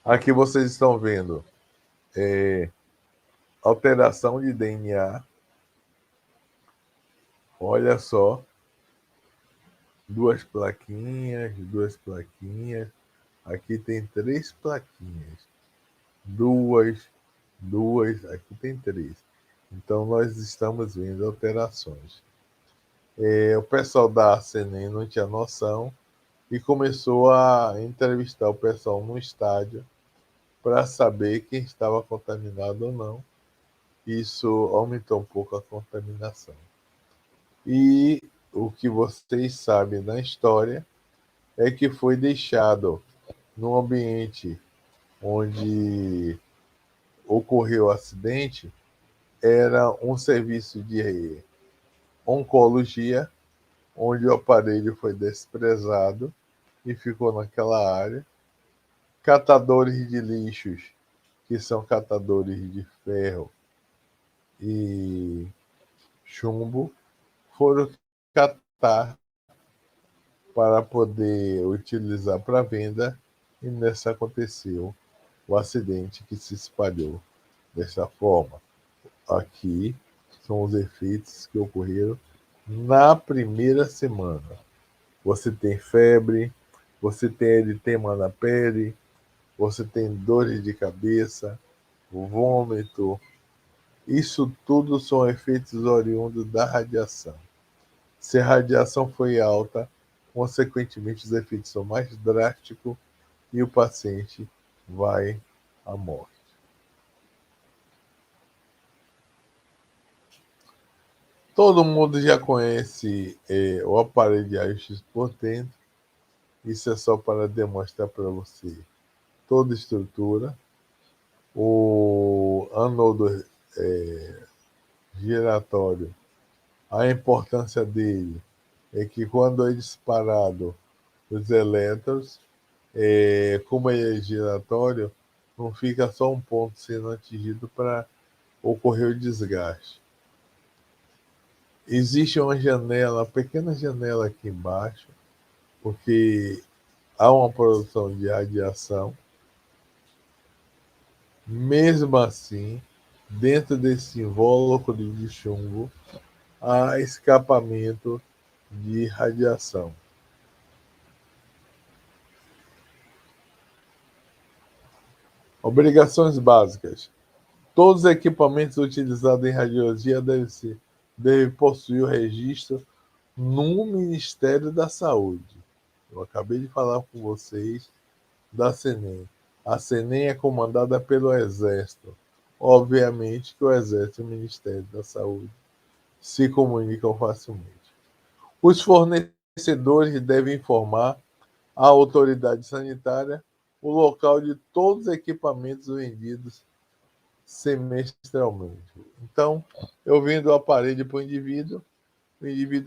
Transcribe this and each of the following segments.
Aqui vocês estão vendo alteração de DNA. Olha só, duas plaquinhas, duas plaquinhas. Aqui tem três plaquinhas. Duas, duas, aqui tem três. Então nós estamos vendo alterações. O pessoal da CNN não tinha noção e começou a entrevistar o pessoal no estádio para saber quem estava contaminado ou não. Isso aumentou um pouco a contaminação. E o que vocês sabem da história é que foi deixado no ambiente onde ocorreu o acidente, era um serviço de oncologia, onde o aparelho foi desprezado e ficou naquela área. Catadores de lixos, que são catadores de ferro e chumbo, foram catar para poder utilizar para venda, e nessa aconteceu o acidente que se espalhou dessa forma. Aqui são os efeitos que ocorreram na primeira semana. Você tem febre, você tem eritema na pele, você tem dores de cabeça, vômito. Isso tudo são efeitos oriundos da radiação. Se a radiação foi alta, consequentemente os efeitos são mais drásticos e o paciente vai à morte. Todo mundo já conhece o aparelho de raio-x por dentro. Isso é só para demonstrar para você toda a estrutura. O anodo giratório, a importância dele é que quando é disparado os elétrons, como ele é giratório, não fica só um ponto sendo atingido para ocorrer o desgaste. Existe uma janela, uma pequena janela aqui embaixo, porque há uma produção de radiação. Mesmo assim, dentro desse invólucro de chumbo, há escapamento de radiação. Obrigações básicas. Todos os equipamentos utilizados em radiologia devem possuir o registro no Ministério da Saúde. Eu acabei de falar com vocês da CENEM. A CENEM é comandada pelo Exército. Obviamente que o Exército e o Ministério da Saúde se comunicam facilmente. Os fornecedores devem informar à autoridade sanitária o local de todos os equipamentos vendidos semestralmente. Então, eu vendo o aparelho para o indivíduo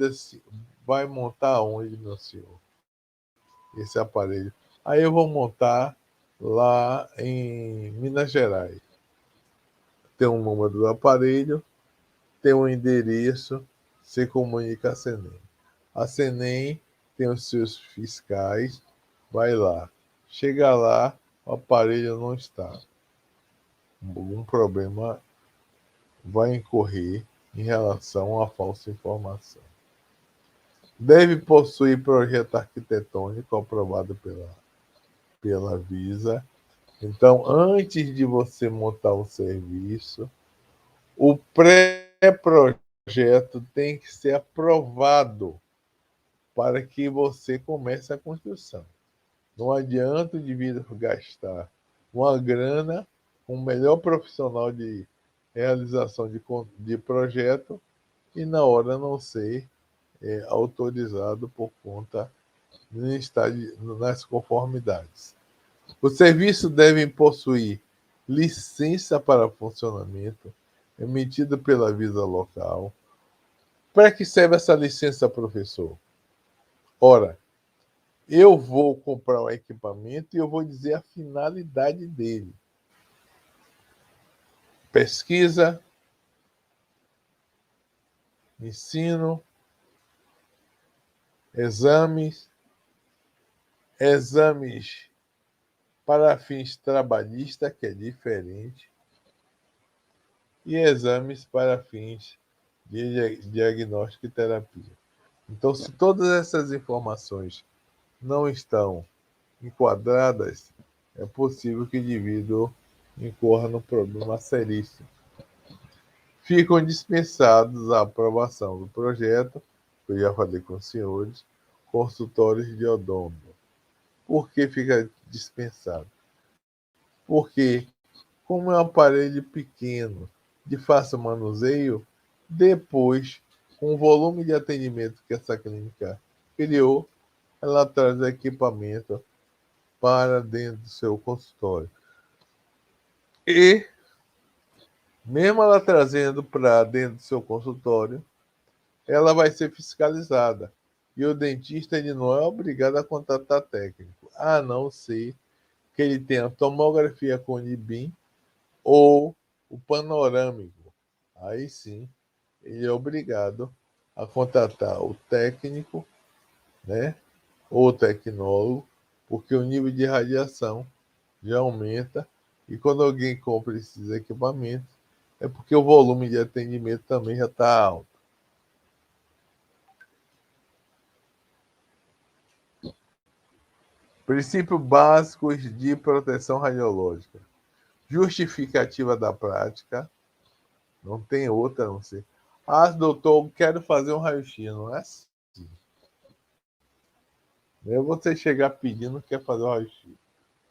assim, vai montar onde, meu senhor, esse aparelho? Aí eu vou montar lá em Minas Gerais. Tem um número do aparelho, tem um endereço, se comunica a CENEM. A CENEM tem os seus fiscais, vai lá. Chega lá, o aparelho não está. Algum problema vai incorrer em relação à falsa informação. Deve possuir projeto arquitetônico aprovado pela Visa. Então, antes de você montar um serviço, o pré-projeto tem que ser aprovado para que você comece a construção. Não adianta o indivíduo gastar uma grana com o melhor profissional de realização de projeto e na hora não ser autorizado por conta de não estar nas conformidades. Os serviços devem possuir licença para funcionamento emitida pela Visa local. Para que serve essa licença, professor? Ora, eu vou comprar um equipamento e eu vou dizer a finalidade dele. Pesquisa, ensino, exames para fins trabalhistas, que é diferente, e exames para fins de diagnóstico e terapia. Então, se todas essas informações não estão enquadradas, é possível que o indivíduo incorra no problema seríssimo. Ficam dispensados a aprovação do projeto, que eu já falei com os senhores, consultórios de odonto. Por que fica dispensado? Porque, como é um aparelho pequeno, de fácil manuseio, depois, com o volume de atendimento que essa clínica criou, ela traz equipamento para dentro do seu consultório. E, mesmo ela trazendo para dentro do seu consultório, ela vai ser fiscalizada. E o dentista ele não é obrigado a contratar técnico, a não ser que ele tenha tomografia com NIBIM ou o panorâmico. Aí sim, ele é obrigado a contratar o técnico, né, ou o tecnólogo, porque o nível de radiação já aumenta e quando alguém compra esses equipamentos é porque o volume de atendimento também já está alto. Princípios básicos de proteção radiológica. Justificativa da prática. Não tem outra a não ser. Ah, doutor, quero fazer um raio-x. Não é assim. Não é você chegar pedindo que quer fazer um raio-x.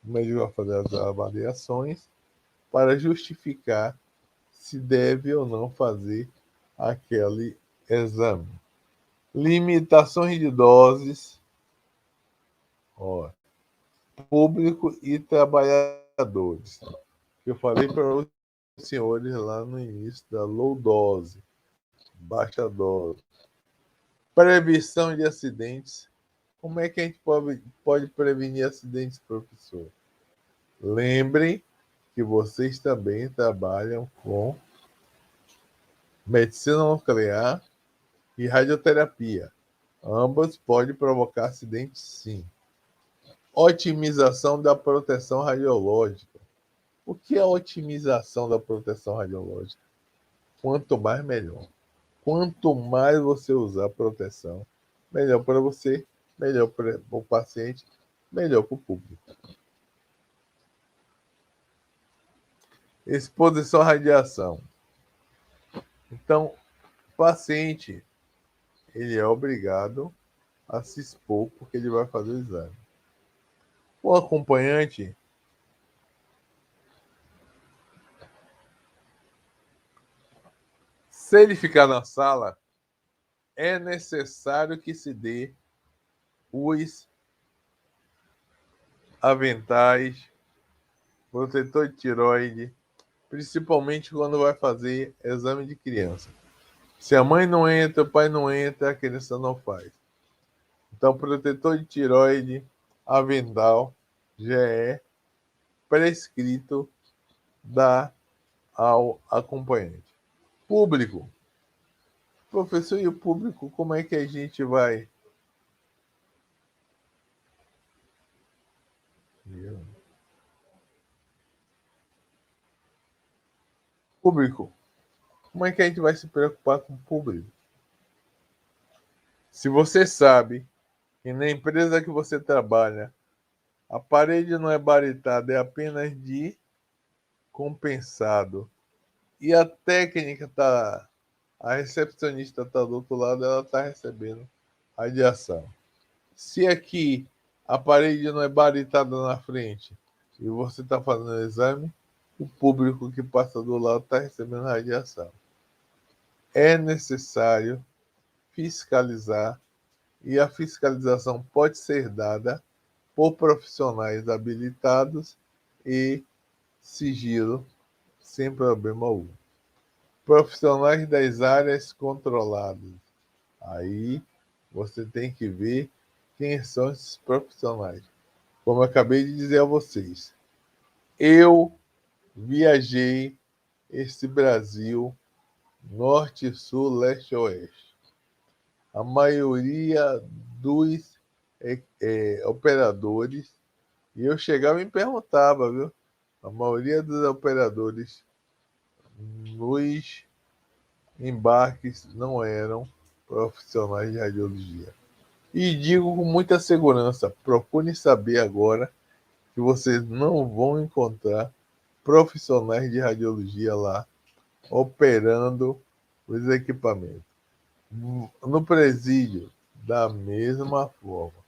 O médico vai fazer as avaliações para justificar se deve ou não fazer aquele exame. Limitações de doses. Ó, público e trabalhadores. Eu falei para os senhores lá no início da low dose, baixa dose. Prevenção de acidentes. Como é que a gente pode prevenir acidentes, professor? Lembrem que vocês também trabalham com medicina nuclear e radioterapia. Ambas podem provocar acidentes, sim. Otimização da proteção radiológica. O que é a otimização da proteção radiológica? Quanto mais, melhor. Quanto mais você usar proteção, melhor para você, melhor para o paciente, melhor para o público. Exposição à radiação. Então, o paciente ele é obrigado a se expor porque ele vai fazer o exame. O acompanhante se ele ficar na sala, é necessário que se dê os aventais, protetor de tiroide, principalmente quando vai fazer exame de criança. Se a mãe não entra, o pai não entra, a criança não faz. Então, protetor de tiroide, avental, já é prescrito dar ao acompanhante. Público. Professor, e o público, como é que a gente vai? Público. Como é que a gente vai se preocupar com o público? Se você sabe que na empresa que você trabalha, a parede não é baritada, é apenas de compensado. E a técnica está, a recepcionista está do outro lado, ela está recebendo radiação. Se aqui a parede não é baritada na frente e você está fazendo o exame, o público que passa do lado está recebendo radiação. É necessário fiscalizar e a fiscalização pode ser dada por profissionais habilitados e sigilo sem problema algum. Profissionais das áreas controladas. Aí você tem que ver quem são esses profissionais. Como eu acabei de dizer a vocês, eu viajei esse Brasil norte, sul, leste, oeste. A maioria dos operadores E eu chegava e me perguntava, viu? A maioria dos operadores nos embarques não eram profissionais de radiologia. E digo com muita segurança, procurem saber agora que vocês não vão encontrar profissionais de radiologia lá operando os equipamentos. No presídio, da mesma forma,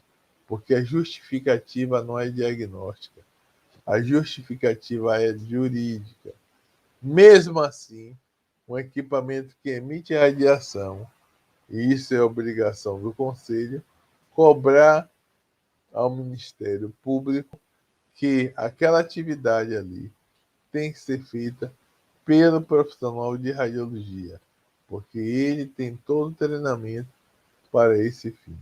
porque a justificativa não é diagnóstica, a justificativa é jurídica. Mesmo assim, um equipamento que emite radiação, e isso é obrigação do Conselho, cobrar ao Ministério Público que aquela atividade ali tem que ser feita pelo profissional de radiologia, porque ele tem todo o treinamento para esse fim.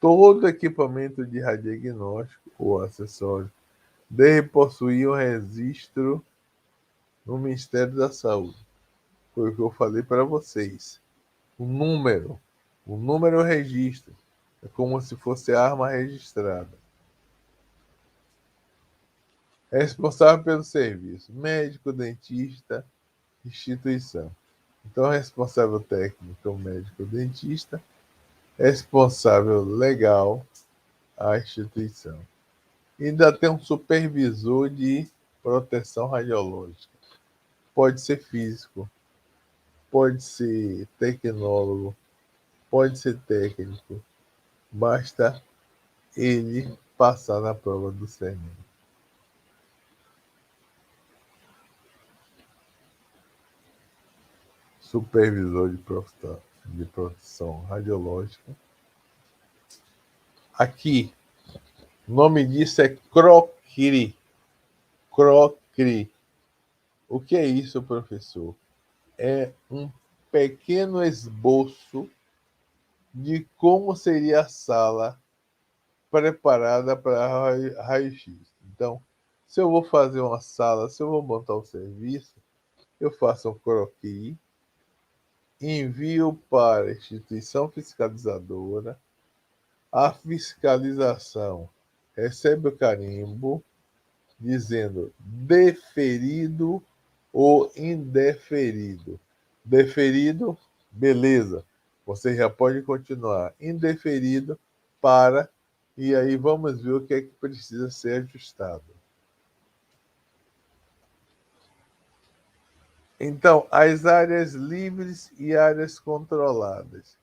Todo equipamento de radiodiagnóstico ou acessório deve possuir um registro no Ministério da Saúde. Foi o que eu falei para vocês. O número é o registro. É como se fosse arma registrada. É responsável pelo serviço: médico, dentista, instituição. Então, responsável técnico é o médico dentista, responsável legal a instituição. E ainda tem um supervisor de proteção radiológica. Pode ser físico, pode ser tecnólogo, pode ser técnico, basta ele passar na prova do CERN. Supervisor de proteção radiológica. Aqui, o nome disso é CROCRI. CROCRI. O que é isso, professor? É um pequeno esboço de como seria a sala preparada para raio-x. Então, se eu vou fazer uma sala, se eu vou montar um serviço, eu faço um croquis, envio para a instituição fiscalizadora, a fiscalização recebe o carimbo dizendo deferido ou indeferido. Deferido, beleza, você já pode continuar. Indeferido, para, e aí vamos ver o que é que precisa ser ajustado. Então, as áreas livres e áreas controladas.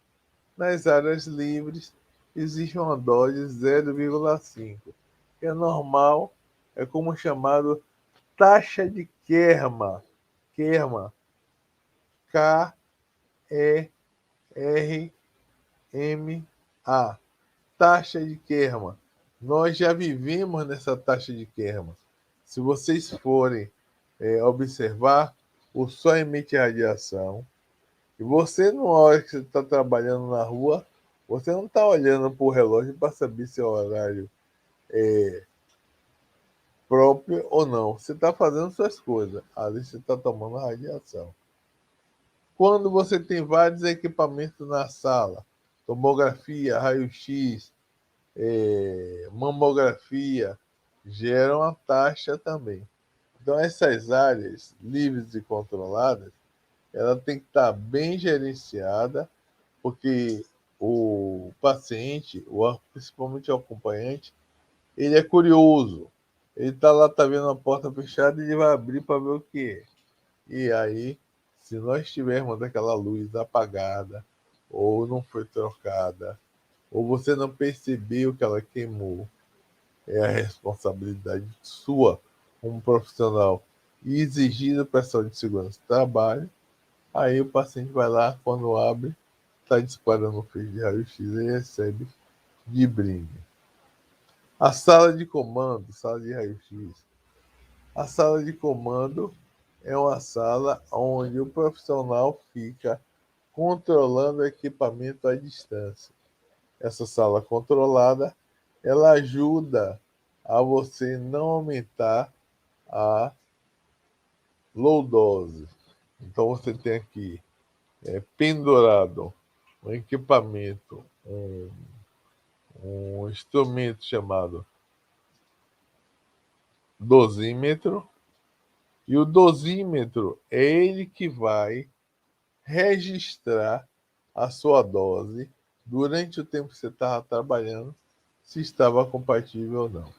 Nas áreas livres, existe uma dose 0,5, que é normal, é como chamado taxa de Kerma. Kerma, Kerma, taxa de Kerma. Nós já vivemos nessa taxa de Kerma. Se vocês forem observar, o Sol emite radiação, e você, na hora que você está trabalhando na rua, você não está olhando para o relógio para saber se é horário próprio ou não. Você está fazendo suas coisas. Ali você está tomando radiação. Quando você tem vários equipamentos na sala, tomografia, raio-x, mamografia, geram a taxa também. Então, essas áreas livres e controladas, ela tem que estar bem gerenciada, porque o paciente, principalmente o acompanhante, ele é curioso. Ele está lá, está vendo a porta fechada, e ele vai abrir para ver o que é. E aí, se nós tivermos aquela luz apagada, ou não foi trocada, ou você não percebeu que ela queimou, é a responsabilidade sua como profissional e exigir do pessoal de segurança do trabalho. Aí o paciente vai lá, quando abre, está disparando o fio de raio-x e recebe de brinde. A sala de comando, sala de raio-x. A sala de comando é uma sala onde o profissional fica controlando o equipamento à distância. Essa sala controlada, ela ajuda a você não aumentar a low dose. Então você tem aqui pendurado um equipamento, um instrumento chamado dosímetro, e o dosímetro é ele que vai registrar a sua dose durante o tempo que você estava trabalhando, se estava compatível ou não.